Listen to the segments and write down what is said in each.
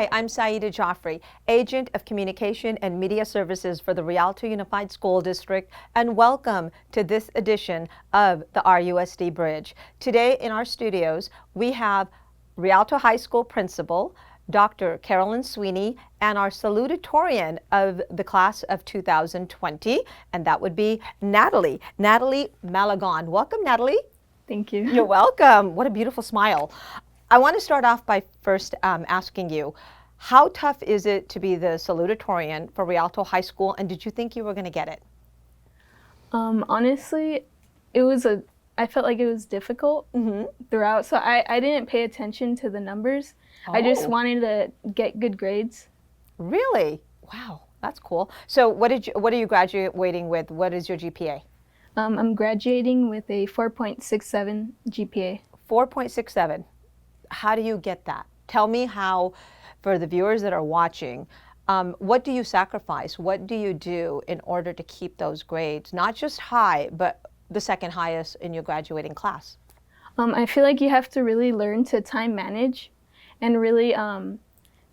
Hi, I'm Syeda Jafri, Agent of Communication and Media Services for the Rialto Unified School District, and welcome to this edition of the RUSD Bridge. Today in our studios, we have Rialto High School Principal, Dr. Carolyn Sweeney, and our salutatorian of the class of 2020, and that would be Natalie Malagon. Welcome, Natalie. Thank you. You're welcome. What a beautiful smile. I want to start off by first asking you, how tough is it to be the salutatorian for Rialto High School, and did you think you were going to get it? Honestly, I felt like it was difficult throughout, so I didn't pay attention to the numbers. I just wanted to get good grades. Really? Wow, that's cool. So what are you graduating with? What is your GPA? I'm graduating with a 4.67 GPA. 4.67. How do you get that? Tell me how, for the viewers that are watching, what do you sacrifice? What do you do in order to keep those grades, not just high, but the second highest in your graduating class? I feel like you have to really learn to time manage and really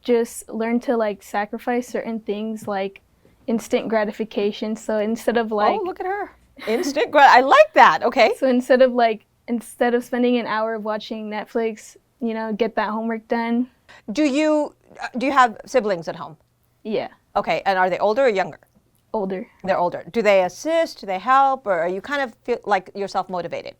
just learn to sacrifice certain things like instant gratification. So instead of oh, look at her. Instant I like that. Okay. So instead of spending an hour of watching Netflix, get that homework done. Do you have siblings at home? Yeah. Okay, and are they older or younger? Older. They're older. Do they assist? Do they help? Or are you kind of feel like you're self-motivated?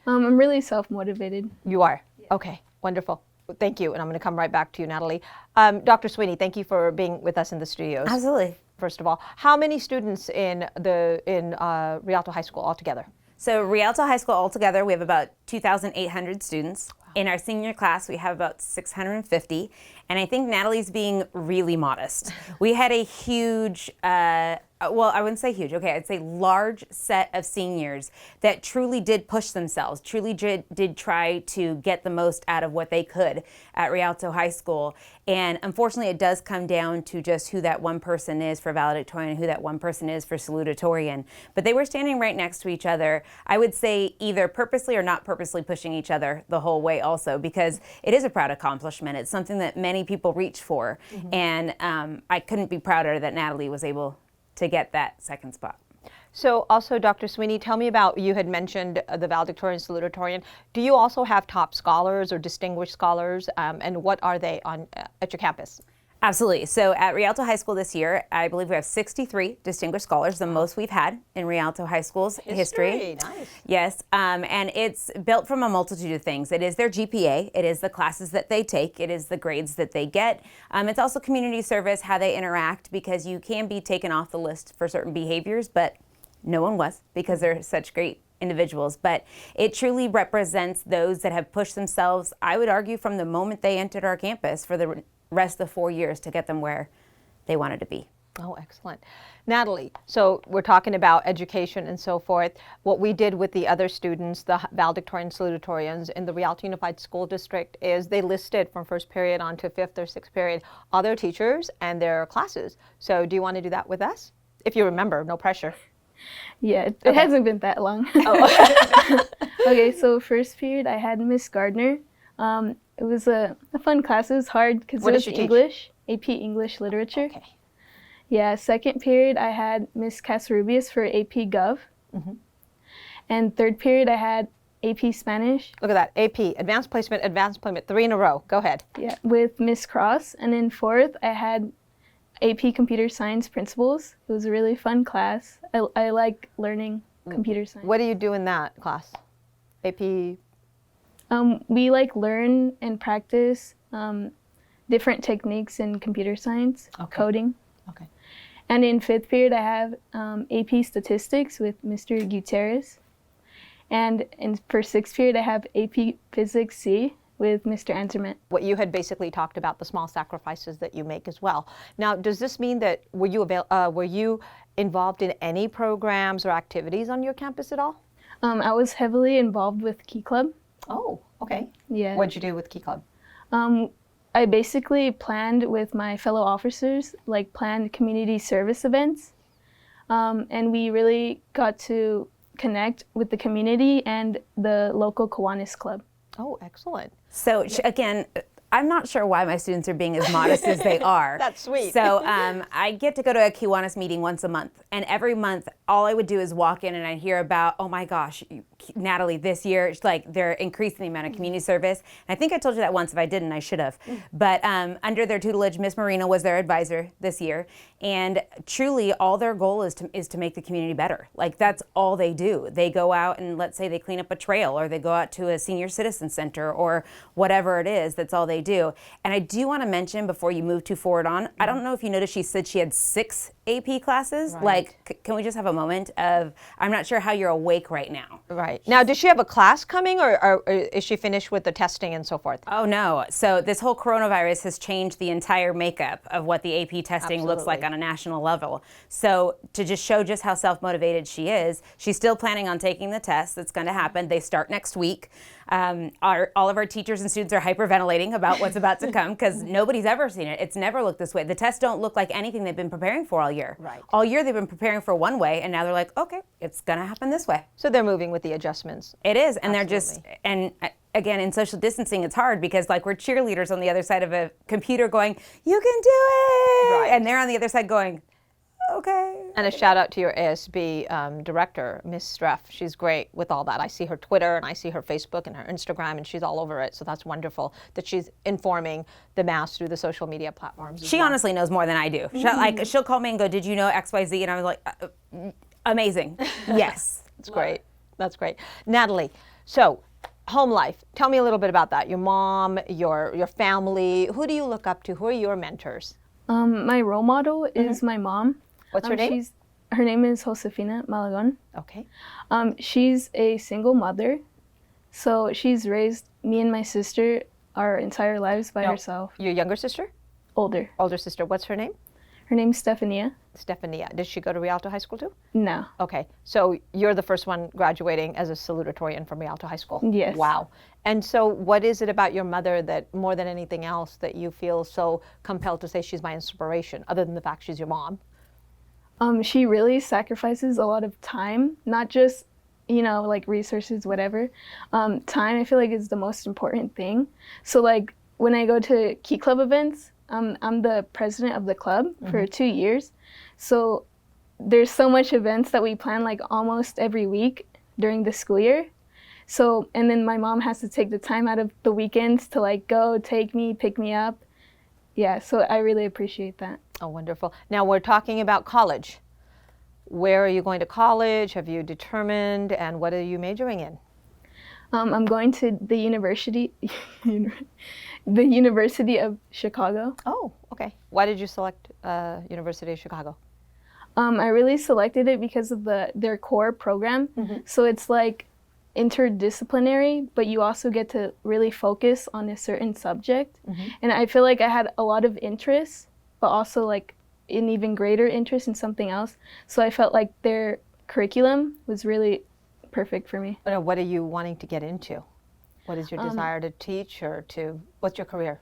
I'm really self-motivated. You are? Yeah. Okay, wonderful. Thank you, and I'm going to come right back to you, Natalie. Dr. Sweeney, thank you for being with us in the studios. Absolutely. First of all, how many students in Rialto High School altogether? So Rialto High School altogether, we have about 2,800 students. Wow. In our senior class, we have about 650. And I think Natalie's being really modest. We had a huge, well, I wouldn't say huge, okay, I'd say large set of seniors that truly did push themselves, truly did try to get the most out of what they could at Rialto High School. And unfortunately, it does come down to just who that one person is for valedictorian and who that one person is for salutatorian. But they were standing right next to each other, I would say either purposely or not purposely pushing each other the whole way also, because it is a proud accomplishment. It's something that many people reach for. And I couldn't be prouder that Natalie was able to get that second spot. So also, Dr. Sweeney, tell me about, you had mentioned the valedictorian, salutatorian. Do you also have top scholars or distinguished scholars, and what are they at your campus? Absolutely. So at Rialto High School this year, I believe we have 63 distinguished scholars, the most we've had in Rialto High School's history. Nice. Yes, and it's built from a multitude of things. It is their GPA, it is the classes that they take, it is the grades that they get. It's also community service, how they interact, because you can be taken off the list for certain behaviors, but no one was, because they're such great individuals. But it truly represents those that have pushed themselves, I would argue, from the moment they entered our campus for the rest of 4 years to get them where they wanted to be. Oh, excellent. Natalie, so we're talking about education and so forth. What we did with the other students, the valedictorian salutatorians in the Rialto Unified School District, is they listed from first period on to fifth or sixth period all their teachers and their classes. So do you want to do that with us? If you remember, no pressure. Yeah, it hasn't been that long. Oh. Okay, so first period I had Miss Gardner. It was a fun class. It was hard because it was English, AP English Literature. Okay. Yeah, second period I had Miss Casarubias for AP Gov. And third period I had AP Spanish. Look at that, AP, Advanced Placement, 3 in a row. Go ahead. Yeah, with Miss Cross. And then fourth I had AP Computer Science Principles. It was a really fun class. I like learning computer science. What do you do in that class? AP? We learn and practice different techniques in computer science, coding. Okay. And in fifth period, I have AP Statistics with Mr. Gutierrez. And for sixth period, I have AP Physics C with Mr. Ansermet. What you had basically talked about, the small sacrifices that you make as well. Now, does this mean that were you involved in any programs or activities on your campus at all? I was heavily involved with Key Club. Oh, okay. Yeah. What'd you do with Key Club? I basically planned with my fellow officers, planned community service events. And we really got to connect with the community and the local Kiwanis Club. Oh, excellent. So again, I'm not sure why my students are being as modest as they are. That's sweet. So I get to go to a Kiwanis meeting once a month. And every month, all I would do is walk in and I hear about, oh my gosh, Natalie, this year, it's like they're increasing the amount of community service. And I think I told you that once. If I didn't, I should have. But under their tutelage, Miss Marina was their advisor this year. And truly, all their goal is to make the community better. Like, that's all they do. They go out and, let's say, they clean up a trail, or they go out to a senior citizen center, or whatever it is. That's all they do. And I do want to mention, before you move too forward on, I don't know if you noticed, she said she had 6 AP classes. Right. Like, can we just have a moment of, I'm not sure how you're awake right now. Right. Now, does she have a class coming, or is she finished with the testing and so forth? Oh no. So this whole coronavirus has changed the entire makeup of what the AP testing looks like on a national level. So to just show just how self-motivated she is, she's still planning on taking the test. That's going to happen. They start next week. All of our teachers and students are hyperventilating about what's about to come, because nobody's ever seen it. It's never looked this way. The tests don't look like anything they've been preparing for all year. Right. All year they've been preparing for one way, and now they're like, okay, it's going to happen this way. So they're moving with the adjustments. It is, and Absolutely. they're just, and again, in social distancing, it's hard because, like, we're cheerleaders on the other side of a computer going, you can do it! Right. And they're on the other side going, okay. And a shout out to your ASB director, Miss Streff. She's great with all that. I see her Twitter and I see her Facebook and her Instagram, and she's all over it. So that's wonderful that she's informing the mass through the social media platforms. She honestly knows more than I do. She'll call me and go, did you know XYZ? And I was like, amazing. Yes. That's great. That's great. Natalie, so home life. Tell me a little bit about that. Your mom, your family. Who do you look up to? Who are your mentors? My role model is my mom. What's her name? Her name is Josefina Malagon. Okay. She's a single mother, so she's raised me and my sister our entire lives by herself. Your younger sister? Older. Older sister. What's her name? Her name's Stefania. Stefania. Did she go to Rialto High School too? No. Okay. So you're the first one graduating as a salutatorian from Rialto High School? Yes. Wow. And so what is it about your mother that, more than anything else, that you feel so compelled to say she's my inspiration, other than the fact she's your mom? She really sacrifices a lot of time, not just, like resources, whatever. Time, I feel like, is the most important thing. So, like, when I go to Key Club events, I'm the president of the club for 2 years. So there's so much events that we plan, like, almost every week during the school year. So, and then my mom has to take the time out of the weekends to, like, go take me, pick me up. Yeah, so I really appreciate that. Oh, wonderful. Now we're talking about college. Where are you going to college? Have you determined? And what are you majoring in? I'm going to the University of Chicago. Oh, okay. Why did you select University of Chicago? I really selected it because of their core program. So it's like interdisciplinary, but you also get to really focus on a certain subject. And I feel like I had a lot of interest, but also like an even greater interest in something else. So I felt like their curriculum was really perfect for me. What are you wanting to get into? What is your desire to teach, or what's your career?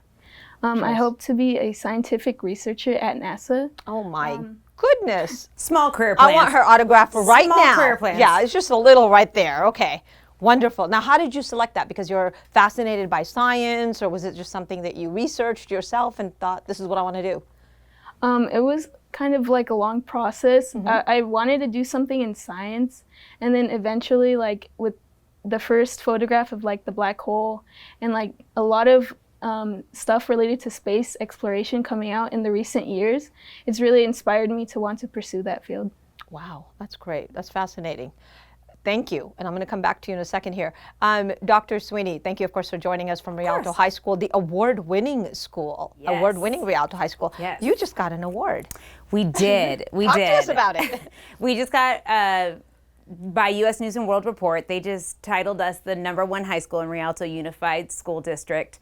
I hope to be a scientific researcher at NASA. Oh my goodness. Small career plans. I want her autograph right now. Small career plans. Yeah, it's just a little right there. Okay. Wonderful. Now, how did you select that? Because you're fascinated by science, or was it just something that you researched yourself and thought, this is what I want to do? It was kind of like a long process. I wanted to do something in science, and then eventually, like, with the first photograph of like the black hole and like a lot of stuff related to space exploration coming out in the recent years, it's really inspired me to want to pursue that field. Wow, that's great. That's fascinating. Thank you. And I'm going to come back to you in a second here. Dr. Sweeney, thank you, of course, for joining us from Rialto High School, the award-winning school, award-winning Rialto High School. Yes. You just got an award. We did. We Talk did. to us about it. We just got, by U.S. News and World Report, they just titled us the #1 high school in Rialto Unified School District,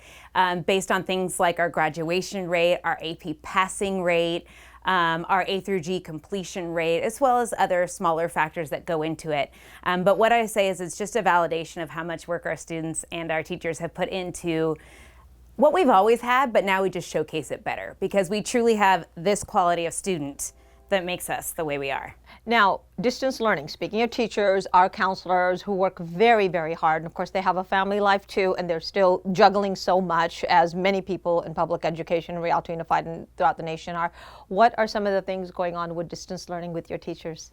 based on things like our graduation rate, our AP passing rate, our A through G completion rate, as well as other smaller factors that go into it. But what I say is it's just a validation of how much work our students and our teachers have put into what we've always had, but now we just showcase it better, because we truly have this quality of student that makes us the way we are. Now, distance learning, speaking of teachers, our counselors who work very, very hard, and of course they have a family life too, and they're still juggling so much, as many people in public education, Rialto Unified and throughout the nation are. What are some of the things going on with distance learning with your teachers?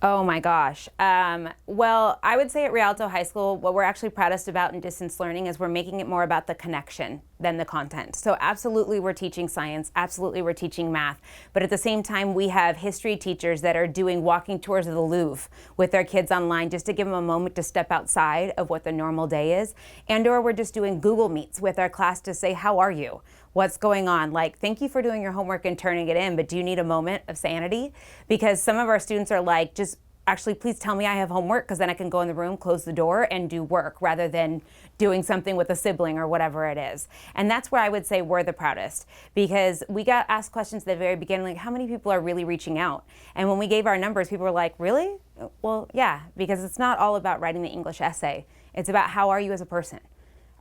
Oh my gosh. Well, I would say at Rialto High School, what we're actually proudest about in distance learning is we're making it more about the connection than the content. So absolutely we're teaching science, absolutely we're teaching math, but at the same time we have history teachers that are doing walking tours of the Louvre with their kids online just to give them a moment to step outside of what the normal day is. And or we're just doing Google Meets with our class to say, how are you? What's going on? Like, thank you for doing your homework and turning it in, but do you need a moment of sanity? Because some of our students are like, just actually please tell me I have homework, because then I can go in the room, close the door, and do work rather than doing something with a sibling or whatever it is. And that's where I would say we're the proudest, because we got asked questions at the very beginning, like how many people are really reaching out? And when we gave our numbers, people were like, really? Well, yeah, because it's not all about writing the English essay. It's about how are you as a person?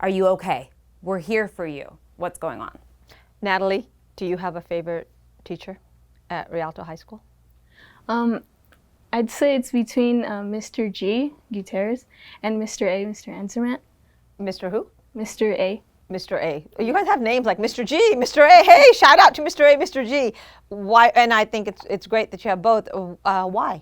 Are you okay? We're here for you. What's going on? Natalie, do you have a favorite teacher at Rialto High School? I'd say it's between Mr. G, Gutierrez, and Mr. A, Mr. Ansermat. Mr. who? Mr. A. Mr. A. You guys have names like Mr. G, Mr. A. Hey, shout out to Mr. A, Mr. G. Why? And I think it's great that you have both. Why?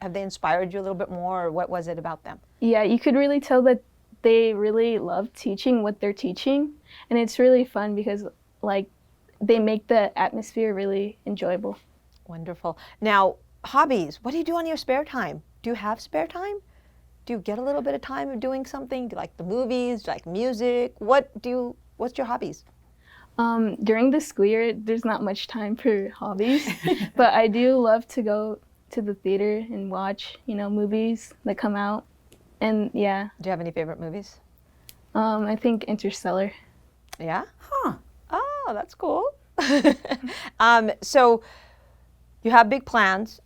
Have they inspired you a little bit more, or what was it about them? Yeah, you could really tell that they really love teaching what they're teaching, and it's really fun because like they make the atmosphere really enjoyable. Wonderful. Now, hobbies. What do you do on your spare time? Do you have spare time? Do you get a little bit of time of doing something? Do you like the movies? Do you like music? What's your hobbies? During the school year, there's not much time for hobbies, but I do love to go to the theater and watch, movies that come out. And yeah. Do you have any favorite movies? I think Interstellar. Yeah? Huh. Oh, that's cool. So you have big plans.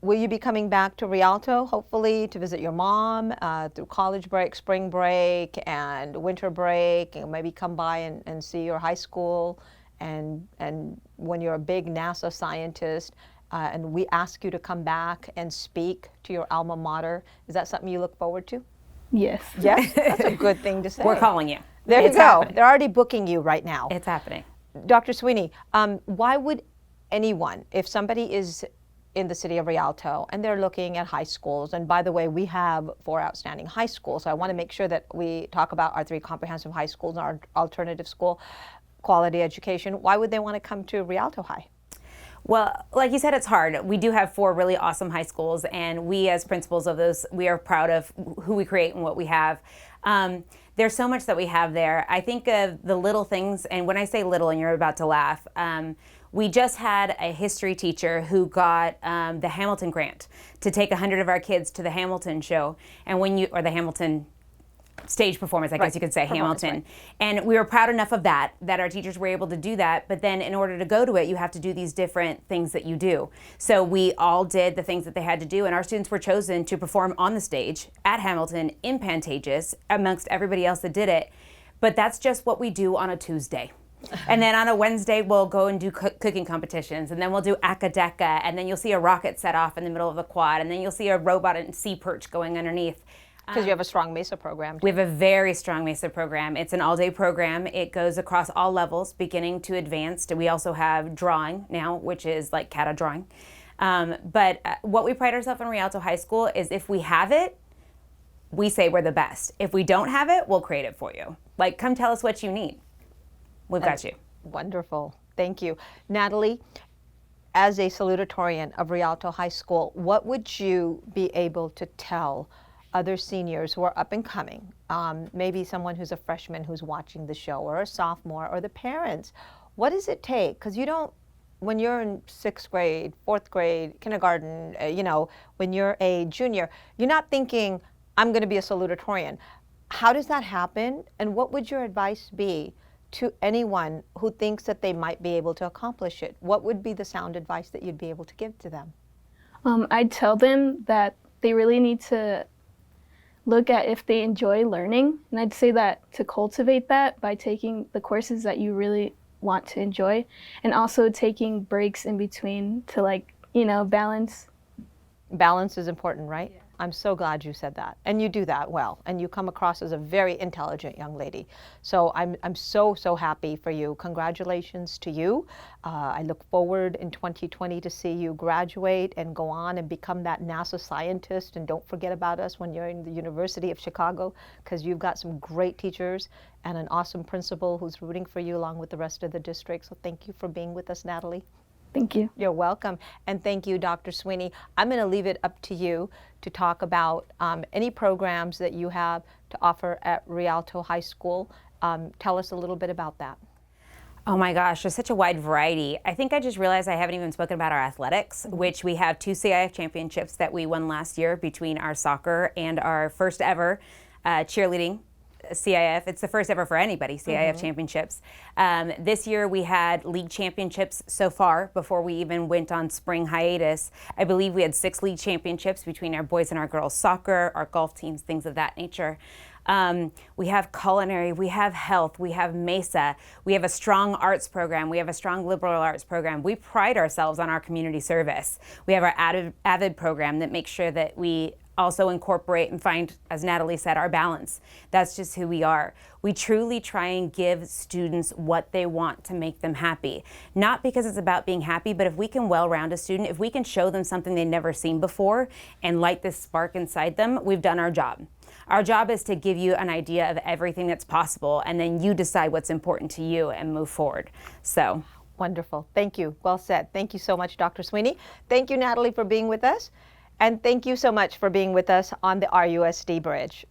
Will you be coming back to Rialto, hopefully, to visit your mom through college break, spring break, and winter break, and maybe come by and see your high school, and when you're a big NASA scientist, and we ask you to come back and speak to your alma mater? Is that something you look forward to? Yes. Yes? That's a good thing to say. We're calling you. There you It's go. happening. They're already booking you right now. It's happening. Dr. Sweeney, why would anyone, if somebody is in the city of Rialto and they're looking at high schools, and by the way, we have 4 outstanding high schools, so I want to make sure that we talk about our 3 comprehensive high schools and our alternative school quality education. Why would they want to come to Rialto High? Well, like you said, it's hard. We do have 4 really awesome high schools, and we as principals of those, we are proud of who we create and what we have. There's so much that we have there. I think of the little things, and when I say little, and you're about to laugh, we just had a history teacher who got the Hamilton grant to take 100 of our kids to the Hamilton show, and or the Hamilton stage performance, I guess you could say, Hamilton. Right. And we were proud enough of that our teachers were able to do that. But then in order to go to it, you have to do these different things that you do. So we all did the things that they had to do, and our students were chosen to perform on the stage at Hamilton in Pantages amongst everybody else that did it. But that's just what we do on a Tuesday. And then on a Wednesday, we'll go and do cooking competitions, and then we'll do Akadeka, and then you'll see a rocket set off in the middle of a quad, and then you'll see a robot and sea perch going underneath. Because you have a strong MESA program. We have a very strong MESA program. It's an all-day program. It goes across all levels, beginning to advanced. We also have drawing now, which is like kata drawing. But what we pride ourselves in Rialto High School is if we have it, we say we're the best. If we don't have it, we'll create it for you. Like, come tell us what you need. We've got you. Wonderful. Thank you. Natalie, as a salutatorian of Rialto High School, what would you be able to tell other seniors who are up and coming, maybe someone who's a freshman who's watching the show, or a sophomore, or the parents? What does it take? Because you don't, when you're in 6th grade, 4th grade, kindergarten, when you're a junior, you're not thinking, I'm going to be a salutatorian. How does that happen? And what would your advice be to anyone who thinks that they might be able to accomplish it? What would be the sound advice that you'd be able to give to them? I'd tell them that they really need to look at if they enjoy learning, and I'd say that to cultivate that by taking the courses that you really want to enjoy, and also taking breaks in between to like, balance. Balance is important, right? Yeah. I'm so glad you said that. And you do that well. And you come across as a very intelligent young lady. So I'm so happy for you. Congratulations to you. I look forward in 2020 to see you graduate and go on and become that NASA scientist. And don't forget about us when you're in the University of Chicago, because you've got some great teachers and an awesome principal who's rooting for you along with the rest of the district. So thank you for being with us, Natalie. Thank you. You're welcome. And thank you, Dr. Sweeney. I'm going to leave it up to you to talk about any programs that you have to offer at Rialto High School. Tell us a little bit about that. Oh my gosh, there's such a wide variety. I think I just realized I haven't even spoken about our athletics, which we have 2 CIF championships that we won last year between our soccer and our first ever cheerleading CIF. It's the first ever for anybody, CIF championships. This year we had league championships so far before we even went on spring hiatus. I believe we had 6 league championships between our boys and our girls soccer, our golf teams, things of that nature. We have culinary, we have health, we have MESA, we have a strong arts program, we have a strong liberal arts program. We pride ourselves on our community service. We have our AVID program that makes sure that we also incorporate and find, as Natalie said, our balance. That's just who we are. We truly try and give students what they want to make them happy. Not because it's about being happy, but if we can well-round a student, if we can show them something they've never seen before and light this spark inside them, we've done our job. Our job is to give you an idea of everything that's possible, and then you decide what's important to you and move forward. So. Wonderful. Thank you. Well said. Thank you so much, Dr. Sweeney. Thank you, Natalie, for being with us. And thank you so much for being with us on the RUSD Bridge.